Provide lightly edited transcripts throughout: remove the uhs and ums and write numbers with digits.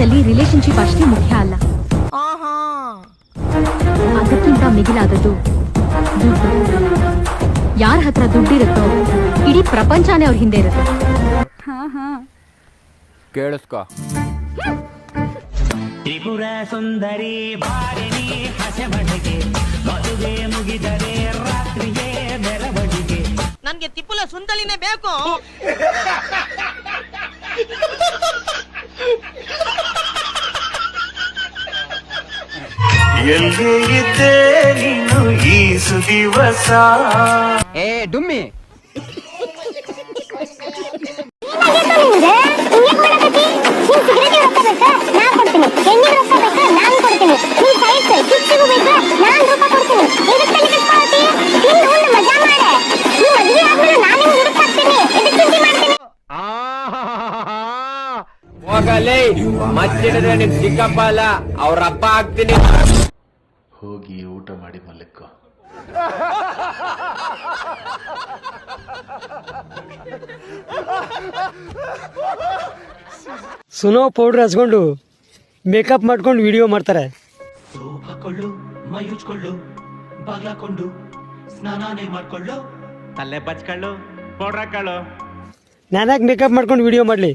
ಜೀವನದಲ್ಲಿ ರಿಲೇಶನ್ಶಿಪ್ ಅಷ್ಟೇ ಮುಖ್ಯ ಅಲ್ಲ, ಅದಕ್ಕಿಂತ ಮಿಗಿಲಾದದ್ದು ದುಡ್ಡು. ಯಾರ ಹತ್ರ ದುಡ್ಡಿರುತ್ತೋ ಇಡೀ ಪ್ರಪಂಚನೇ ಅವ್ರ ಹಿಂದೆ ಇರುತ್ತೆ. ಕೇಳಿಸ್ಕೊ. ತ್ರಿಪುರ ಸುಂದರಿ ಭಾರಿಣಿ ಹಸೆಬಡಿಗೆ ಮದುವೆ ಮುಗಿದರೆ ರಾತ್ರಿಗೆ ಮೆರವಣಿಗೆ. ನನ್ಗೆ ತಿಪ್ಪುಲ ಸುಂದಲಿನೇ ಬೇಕು. ಎಲ್ಲಿ ಇದ್ದೆ ನೀನು ಈ ಸುದಿವಸ. ಏ ಡುಮ್ಮಿ, ಹೋಗಲೇ ಮಚ್ಚಿಡಿದ್ರೆ ನಿಮ್ ಚಿಕ್ಕಪ್ಪ ಅಲ್ಲ ಅವ್ರ ಅಪ್ಪ ಆಗ್ತೀನಿ. ಹೋಗಿ ಊಟ ಮಾಡಿ ಮಲ್ಲಿಕ್ಕೋ. ಸುನೋ ಪೌಡರ್ ಹಚ್ಕೊಂಡು ಮೇಕಪ್ ಮಾಡ್ಕೊಂಡು ವಿಡಿಯೋ ಮಾಡ್ತಾರೆ. ಸೋಪ್ ಹಾಕೊಳ್ಳು, ಮೈ ಉಜ್ಕೊಳ್ಳು, ಬಾಗ್ಲಾಕೊಂಡು ಸ್ನಾನಾನೇ ಮಾಡ್ಕೊಳ್ಳು, ತಲೆ ಬಚ್ಕೊಳ್ಳು, ಪೌಡರ್ ಹಾಕೊಳ್ಳು. ನಾನ್ಯಾಕೆ ಮೇಕಪ್ ಮಾಡ್ಕೊಂಡು ವಿಡಿಯೋ ಮಾಡಲಿ?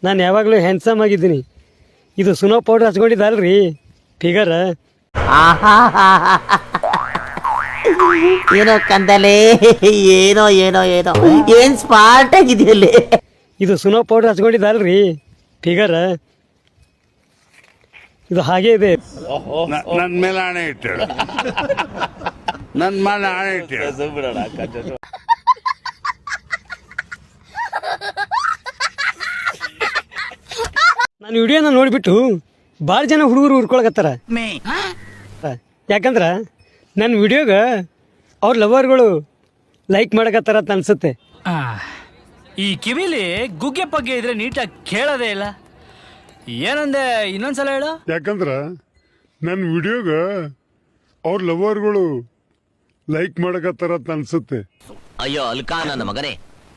ನಾನು ಯಾವಾಗಲೂ ಹ್ಯಾಂಡ್ಸಮ್ ಆಗಿದ್ದೀನಿ. ಇದು ಸುನೋ ಪೌಡರ್ ಹಚ್ಕೊಂಡಿದ್ದಲ್ರಿ ಫಿಗರ್. ಏನೋ ಕಂದಲೆ, ಏನೋ ಏನೋ ಏನೋ ಏನ್ ಸ್ಮಾರ್ಟ್ ಆಗಿದೆಯಲ್ಲಿ. ಇದು ಸುನೋ ಪೌಡರ್ ಹಚ್ಕೊಂಡಿದ್ದಲ್ರಿ ಫಿಗರ್. ಇದು ಹಾಗೆ ಇದೆ. ನನ್ನ ಮೇಲೆ ಆಣೆ ಇಟ್ಟೇಳು, ನನ್ನ ಮೇಲೆ ಆಣೆ ಇಟ್ಟೇಳು. ನಾನು ವಿಡಿಯೋನ ನೋಡಿಬಿಟ್ಟು ಭಾಳ ಜನ ಹುಡುಗರು ಹುಡ್ಕೊಳಕತ್ತಾರ. ಯಾಕಂದ್ರೆ ನನ್ನ ವಿಡಿಯೋಗೆ ಅವ್ರ ಲವರ್ಗಳು ಲೈಕ್ ಮಾಡಕತ್ತಾರ ಅಂತ ಅನ್ಸುತ್ತೆ. ಈ ಕಿವಿಲಿ ಗುಗ್ಗೆ ಪಗ್ಗೆ ಇದ್ರೆ ನೀಟಾಗಿ ಕೇಳೋದೇ ಇಲ್ಲ. ಏನಂದೆ, ಇನ್ನೊಂದ್ಸಲ ಹೇಳು. ಯಾಕಂದ್ರ ನನ್ನ ವಿಡಿಯೋಗ ಅವ್ರ ಲವರ್ಗಳು ಲೈಕ್ ಮಾಡಕತ್ತಾರ ಅಂತ ಅನ್ಸುತ್ತೆ. ಅಯ್ಯೋ ಅಲ್ಕಾ ನನ್ನ ಮಗನೇ,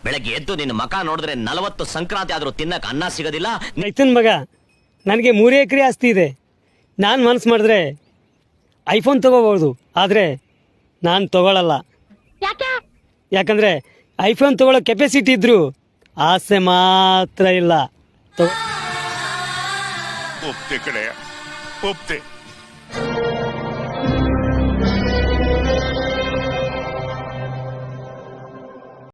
ಬೆಳಗ್ಗೆ ಎದ್ದು ನಿನ್ನ ಮಕ ನೋಡಿದ್ರೆ 40 ಸಂಕ್ರಾಂತಿ ಆದ್ರೂ ತಿನ್ನಕ್ ಅನ್ನ ಸಿಗೋದಿಲ್ಲ. ರೈತನ ಮಗ, ನನಗೆ 3 ಎಕರೆ ಆಸ್ತಿ ಇದೆ. ನಾನು ಮನಸ್ಸು ಮಾಡಿದ್ರೆ ಐಫೋನ್ ತಗೋಬಹುದು, ಆದರೆ ನಾನು ತಗೊಳ್ಳಲ್ಲ. ಯಾಕಂದರೆ ಐಫೋನ್ ತಗೊಳ್ಳೋ ಕೆಪಾಸಿಟಿ ಇದ್ರು ಆಸೆ ಮಾತ್ರ ಇಲ್ಲ. ಒಪ್ತೆ ಕಡೆ ಒಪ್ತೆ.